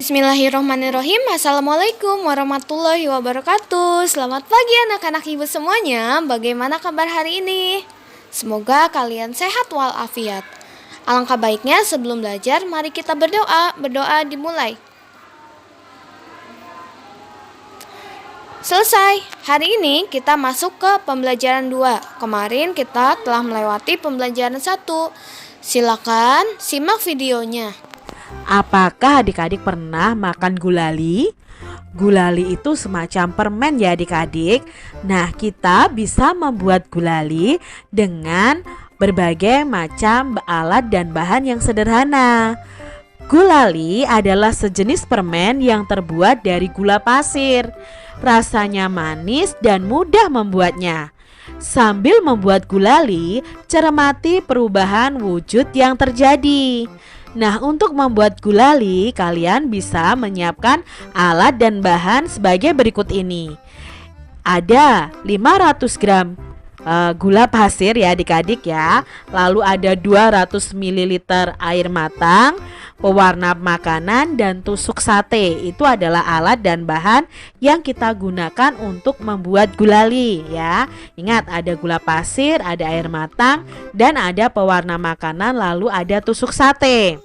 Bismillahirrohmanirrohim. Assalamualaikum warahmatullahi wabarakatuh. Selamat pagi anak-anak ibu semuanya. Bagaimana kabar hari ini? Semoga kalian sehat walafiat. Alangkah baiknya sebelum belajar, mari kita berdoa. Berdoa dimulai. Selesai. Hari ini kita masuk ke pembelajaran 2. Kemarin kita telah melewati pembelajaran 1. Silakan simak videonya. Apakah adik-adik pernah makan gulali? Gulali itu semacam permen ya adik-adik. Nah, kita bisa membuat gulali dengan berbagai macam alat dan bahan yang sederhana. Gulali adalah sejenis permen yang terbuat dari gula pasir. Rasanya manis dan mudah membuatnya. Sambil membuat gulali, cermati perubahan wujud yang terjadi. Nah, untuk membuat gulali, kalian bisa menyiapkan alat dan bahan sebagai berikut ini. Ada 500 gram gula pasir ya adik-adik ya. Lalu ada 200 ml air matang, pewarna makanan, dan tusuk sate. Itu adalah alat dan bahan yang kita gunakan untuk membuat gulali ya. Ingat, ada gula pasir, ada air matang, dan ada pewarna makanan, lalu ada tusuk sate.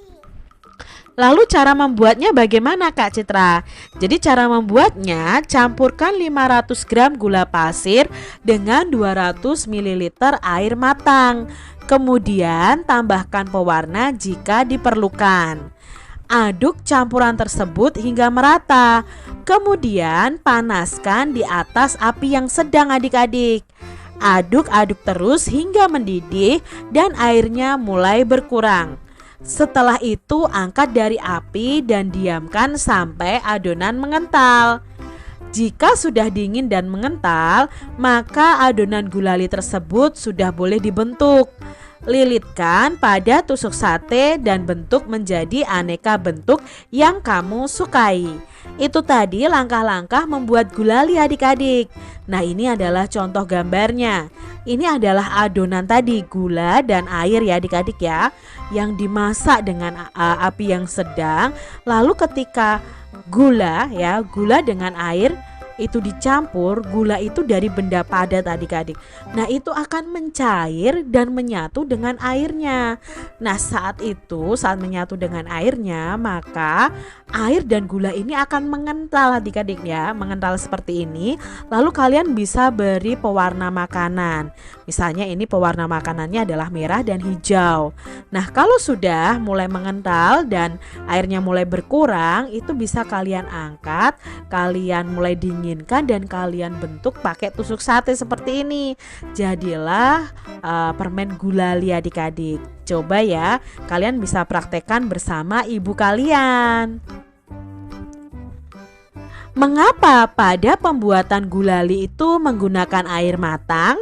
Lalu cara membuatnya bagaimana Kak Citra? Jadi cara membuatnya, campurkan 500 gram gula pasir dengan 200 ml air matang. Kemudian tambahkan pewarna jika diperlukan. Aduk campuran tersebut hingga merata. Kemudian panaskan di atas api yang sedang adik-adik. Aduk-aduk terus hingga mendidih dan airnya mulai berkurang. Setelah itu angkat dari api dan diamkan sampai adonan mengental. Jika sudah dingin dan mengental, maka adonan gulali tersebut sudah boleh dibentuk. Lilitkan pada tusuk sate dan bentuk menjadi aneka bentuk yang kamu sukai. Itu tadi langkah-langkah membuat gulali adik-adik. Nah, ini adalah contoh gambarnya. Ini adalah adonan tadi, gula dan air ya adik-adik ya, yang dimasak dengan api yang sedang. Lalu ketika gula dengan air itu dicampur, gula itu dari benda padat adik-adik. Nah, itu akan mencair dan menyatu dengan airnya. Nah, saat menyatu dengan airnya, maka air dan gula ini akan mengental adik-adik ya, mengental seperti ini. Lalu kalian bisa beri pewarna makanan. Misalnya ini pewarna makanannya adalah merah dan hijau. Nah, kalau sudah mulai mengental dan airnya mulai berkurang, itu bisa kalian angkat, kalian mulai dinginkan dan kalian bentuk pakai tusuk sate seperti ini. Jadilah permen gulali adik-adik. Coba ya, kalian bisa praktekkan bersama ibu kalian. Mengapa pada pembuatan gulali itu menggunakan air matang?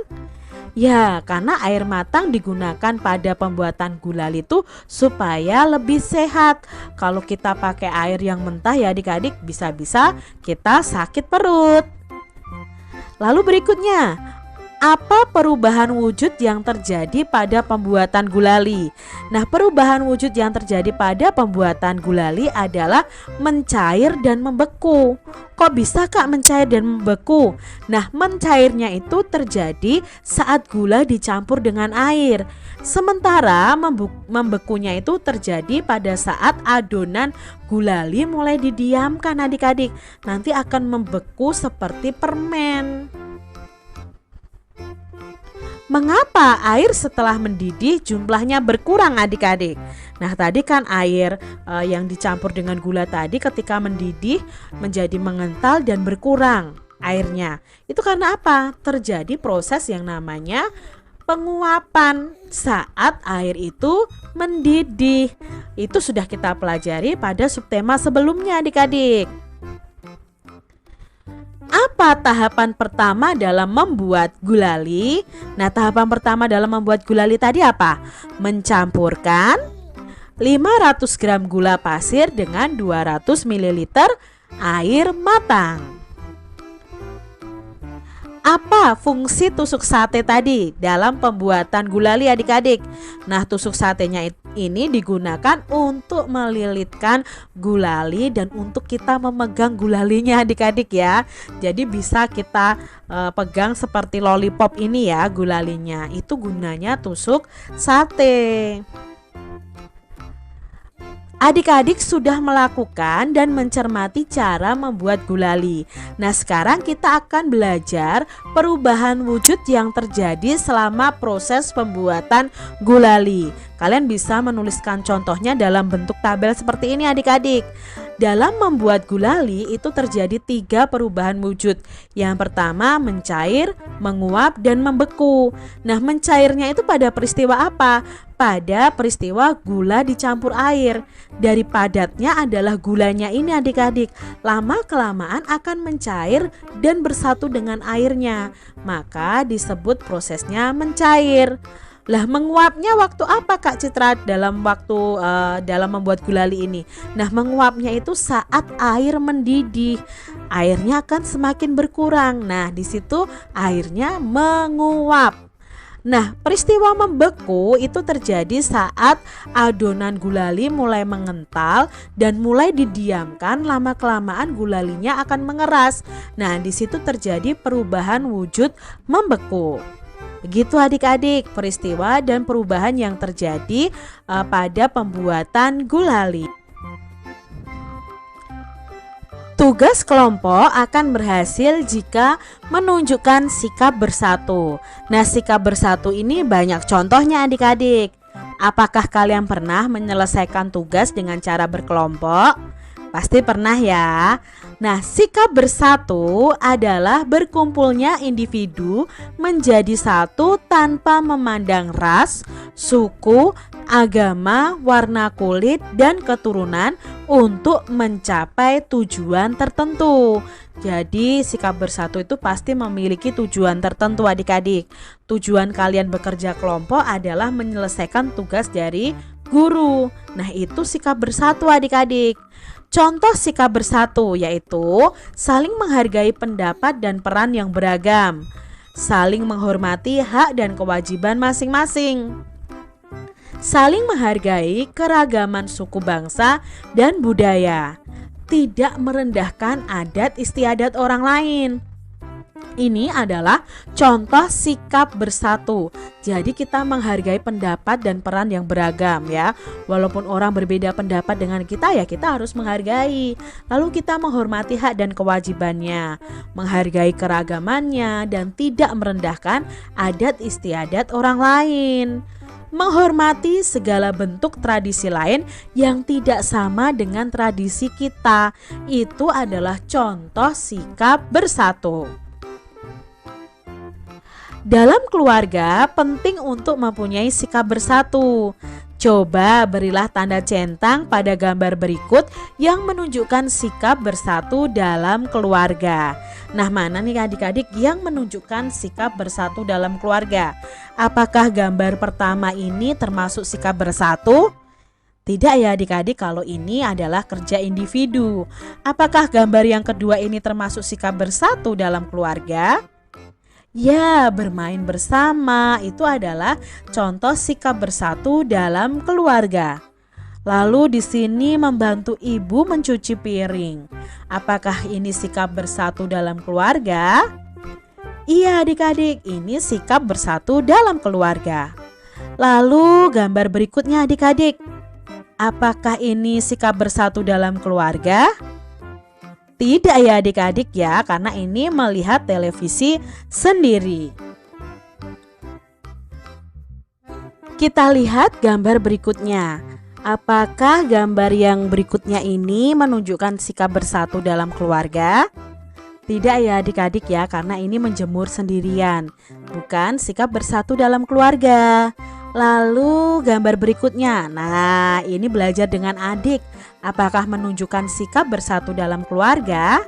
Ya, karena air matang digunakan pada pembuatan gulali itu supaya lebih sehat. Kalau kita pakai air yang mentah ya adik-adik, bisa-bisa kita sakit perut. Lalu berikutnya, apa perubahan wujud yang terjadi pada pembuatan gulali? Nah, perubahan wujud yang terjadi pada pembuatan gulali adalah mencair dan membeku. Kok bisa Kak mencair dan membeku? Nah, mencairnya itu terjadi saat gula dicampur dengan air. Sementara membekunya itu terjadi pada saat adonan gulali mulai didiamkan adik-adik. Nanti akan membeku seperti permen. Mengapa air setelah mendidih jumlahnya berkurang adik-adik? Nah, tadi kan air yang dicampur dengan gula tadi ketika mendidih menjadi mengental dan berkurang airnya. Itu karena apa? Terjadi proses yang namanya penguapan saat air itu mendidih. Itu sudah kita pelajari pada subtema sebelumnya adik-adik. Apa tahapan pertama dalam membuat gulali? Nah, tahapan pertama dalam membuat gulali tadi apa? Mencampurkan 500 gram gula pasir dengan 200 ml air matang. Apa fungsi tusuk sate tadi dalam pembuatan gulali adik-adik? Nah, tusuk satenya itu Ini digunakan untuk melilitkan gulali dan untuk kita memegang gulalinya adik-adik ya. Jadi bisa kita pegang seperti lollipop ini ya gulalinya. Itu gunanya tusuk sate. Adik-adik sudah melakukan dan mencermati cara membuat gulali. Nah, sekarang kita akan belajar perubahan wujud yang terjadi selama proses pembuatan gulali. Kalian bisa menuliskan contohnya dalam bentuk tabel seperti ini adik-adik. Dalam membuat gulali itu terjadi 3 perubahan wujud. Yang pertama mencair, menguap, dan membeku. Nah, mencairnya itu pada peristiwa apa? Pada peristiwa gula dicampur air. Dari padatnya adalah gulanya ini adik-adik, lama-kelamaan akan mencair dan bersatu dengan airnya. Maka disebut prosesnya mencair. Lah, menguapnya waktu apa Kak Citra dalam membuat gulali ini? Nah, menguapnya itu saat air mendidih. Airnya akan semakin berkurang. Nah, di situ airnya menguap. Nah, peristiwa membeku itu terjadi saat adonan gulali mulai mengental dan mulai didiamkan, lama-kelamaan gulalinya akan mengeras. Nah, di situ terjadi perubahan wujud membeku. Begitu adik-adik peristiwa dan perubahan yang terjadi pada pembuatan gulali. Tugas kelompok akan berhasil jika menunjukkan sikap bersatu. Nah, sikap bersatu ini banyak contohnya adik-adik. Apakah kalian pernah menyelesaikan tugas dengan cara berkelompok? Pasti pernah ya. Nah, sikap bersatu adalah berkumpulnya individu menjadi satu tanpa memandang ras, suku, agama, warna kulit, dan keturunan untuk mencapai tujuan tertentu. Jadi sikap bersatu itu pasti memiliki tujuan tertentu adik-adik. Tujuan kalian bekerja kelompok adalah menyelesaikan tugas dari guru. Nah, itu sikap bersatu adik-adik. Contoh sikap bersatu yaitu saling menghargai pendapat dan peran yang beragam, saling menghormati hak dan kewajiban masing-masing, saling menghargai keragaman suku bangsa dan budaya, tidak merendahkan adat istiadat orang lain. Ini adalah contoh sikap bersatu. Jadi kita menghargai pendapat dan peran yang beragam ya. Walaupun orang berbeda pendapat dengan kita ya kita harus menghargai. Lalu kita menghormati hak dan kewajibannya, menghargai keragamannya dan tidak merendahkan adat istiadat orang lain. Menghormati segala bentuk tradisi lain yang tidak sama dengan tradisi kita. Itu adalah contoh sikap bersatu. Dalam keluarga penting untuk mempunyai sikap bersatu. Coba berilah tanda centang pada gambar berikut yang menunjukkan sikap bersatu dalam keluarga. Nah, mana nih adik-adik yang menunjukkan sikap bersatu dalam keluarga? Apakah gambar pertama ini termasuk sikap bersatu? Tidak ya adik-adik, kalau ini adalah kerja individu. Apakah gambar yang kedua ini termasuk sikap bersatu dalam keluarga? Ya, bermain bersama itu adalah contoh sikap bersatu dalam keluarga. Lalu di sini membantu ibu mencuci piring. Apakah ini sikap bersatu dalam keluarga? Iya adik-adik, ini sikap bersatu dalam keluarga. Lalu gambar berikutnya adik-adik. Apakah ini sikap bersatu dalam keluarga? Tidak ya adik-adik ya, karena ini melihat televisi sendiri. Kita lihat gambar berikutnya. Apakah gambar yang berikutnya ini menunjukkan sikap bersatu dalam keluarga? Tidak ya adik-adik ya, karena ini menjemur sendirian, bukan sikap bersatu dalam keluarga. Lalu gambar berikutnya. Nah, ini belajar dengan adik. Apakah menunjukkan sikap bersatu dalam keluarga?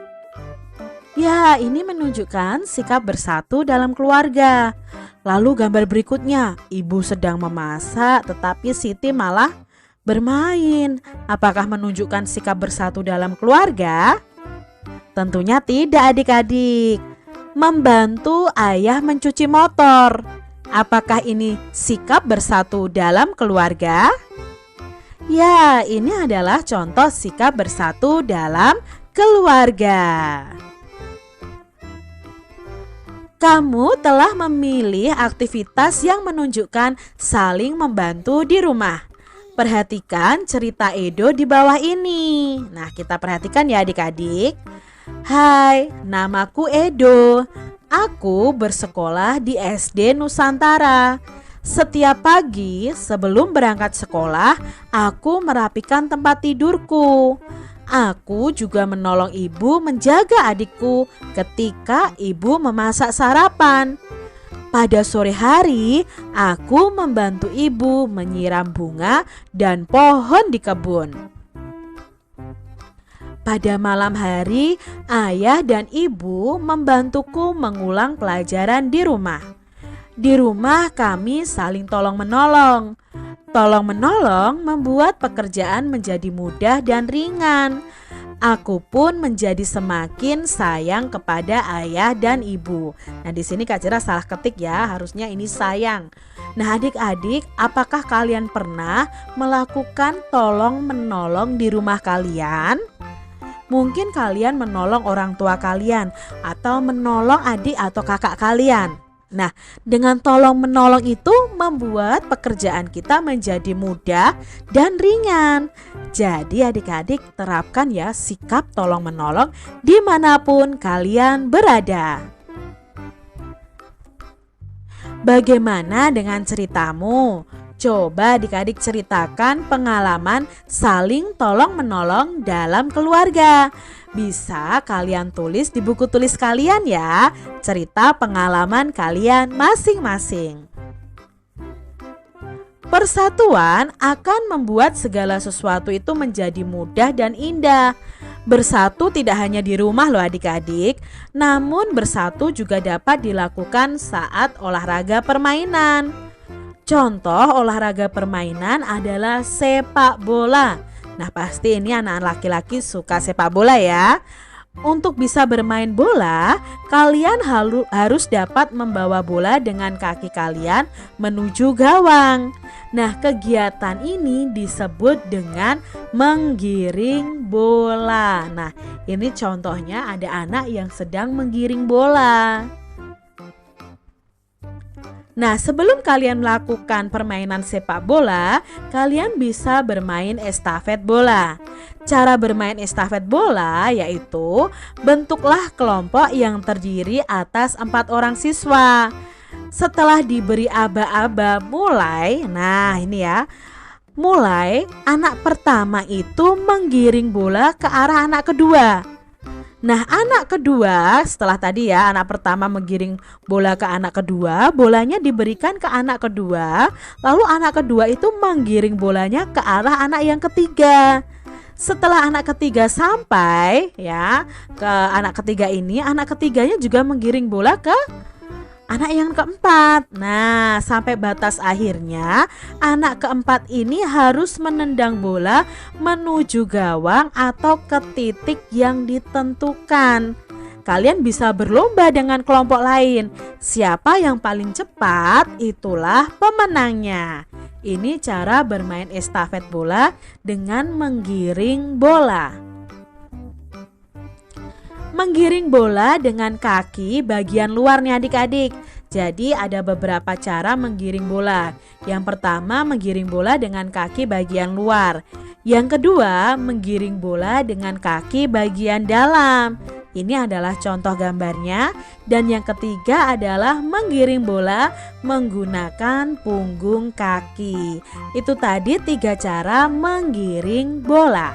Ya, ini menunjukkan sikap bersatu dalam keluarga. Lalu gambar berikutnya, ibu sedang memasak tetapi Siti malah bermain. Apakah menunjukkan sikap bersatu dalam keluarga? Tentunya tidak adik-adik. Membantu ayah mencuci motor. Apakah ini sikap bersatu dalam keluarga? Ya, ini adalah contoh sikap bersatu dalam keluarga. Kamu telah memilih aktivitas yang menunjukkan saling membantu di rumah. Perhatikan cerita Edo di bawah ini. Nah, kita perhatikan ya adik-adik. Hai, namaku Edo. Aku bersekolah di SD Nusantara. Setiap pagi sebelum berangkat sekolah, aku merapikan tempat tidurku. Aku juga menolong ibu menjaga adikku ketika ibu memasak sarapan. Pada sore hari, aku membantu ibu menyiram bunga dan pohon di kebun. Pada malam hari, ayah dan ibu membantuku mengulang pelajaran di rumah. Di rumah kami saling tolong-menolong. Tolong-menolong membuat pekerjaan menjadi mudah dan ringan. Aku pun menjadi semakin sayang kepada ayah dan ibu. Nah, di sini Kak Cira salah ketik ya, harusnya ini sayang. Nah, adik-adik, apakah kalian pernah melakukan tolong-menolong di rumah kalian? Mungkin kalian menolong orang tua kalian atau menolong adik atau kakak kalian. Nah, dengan tolong-menolong itu membuat pekerjaan kita menjadi mudah dan ringan. Jadi adik-adik terapkan ya sikap tolong-menolong dimanapun kalian berada. Bagaimana dengan ceritamu? Coba adik-adik ceritakan pengalaman saling tolong-menolong dalam keluarga. Bisa kalian tulis di buku tulis kalian ya, cerita pengalaman kalian masing-masing. Persatuan akan membuat segala sesuatu itu menjadi mudah dan indah. Bersatu tidak hanya di rumah loh adik-adik, namun bersatu juga dapat dilakukan saat olahraga permainan. Contoh olahraga permainan adalah sepak bola. Nah, pasti ini anak-anak laki-laki suka sepak bola ya. Untuk bisa bermain bola, kalian harus dapat membawa bola dengan kaki kalian menuju gawang. Nah, kegiatan ini disebut dengan menggiring bola. Nah, ini contohnya ada anak yang sedang menggiring bola. Nah, sebelum kalian melakukan permainan sepak bola, kalian bisa bermain estafet bola. Cara bermain estafet bola yaitu bentuklah kelompok yang terdiri atas 4 orang siswa. Setelah diberi aba-aba mulai, nah ini ya, mulai anak pertama itu menggiring bola ke arah anak kedua. Nah, anak kedua setelah tadi ya anak pertama menggiring bola ke anak kedua, bolanya diberikan ke anak kedua, lalu anak kedua itu menggiring bolanya ke arah anak yang ketiga. Setelah anak ketiga sampai ya ke anak ketiga ini, anak ketiganya juga menggiring bola ke anak yang keempat. Nah, sampai batas akhirnya anak keempat ini harus menendang bola menuju gawang atau ke titik yang ditentukan. Kalian bisa berlomba dengan kelompok lain. Siapa yang paling cepat, itulah pemenangnya. Ini cara bermain estafet bola dengan menggiring bola. Menggiring bola dengan kaki bagian luarnya adik-adik. Jadi ada beberapa cara menggiring bola. Yang pertama menggiring bola dengan kaki bagian luar. Yang kedua menggiring bola dengan kaki bagian dalam. Ini adalah contoh gambarnya. Dan yang ketiga adalah menggiring bola menggunakan punggung kaki. Itu tadi 3 cara menggiring bola.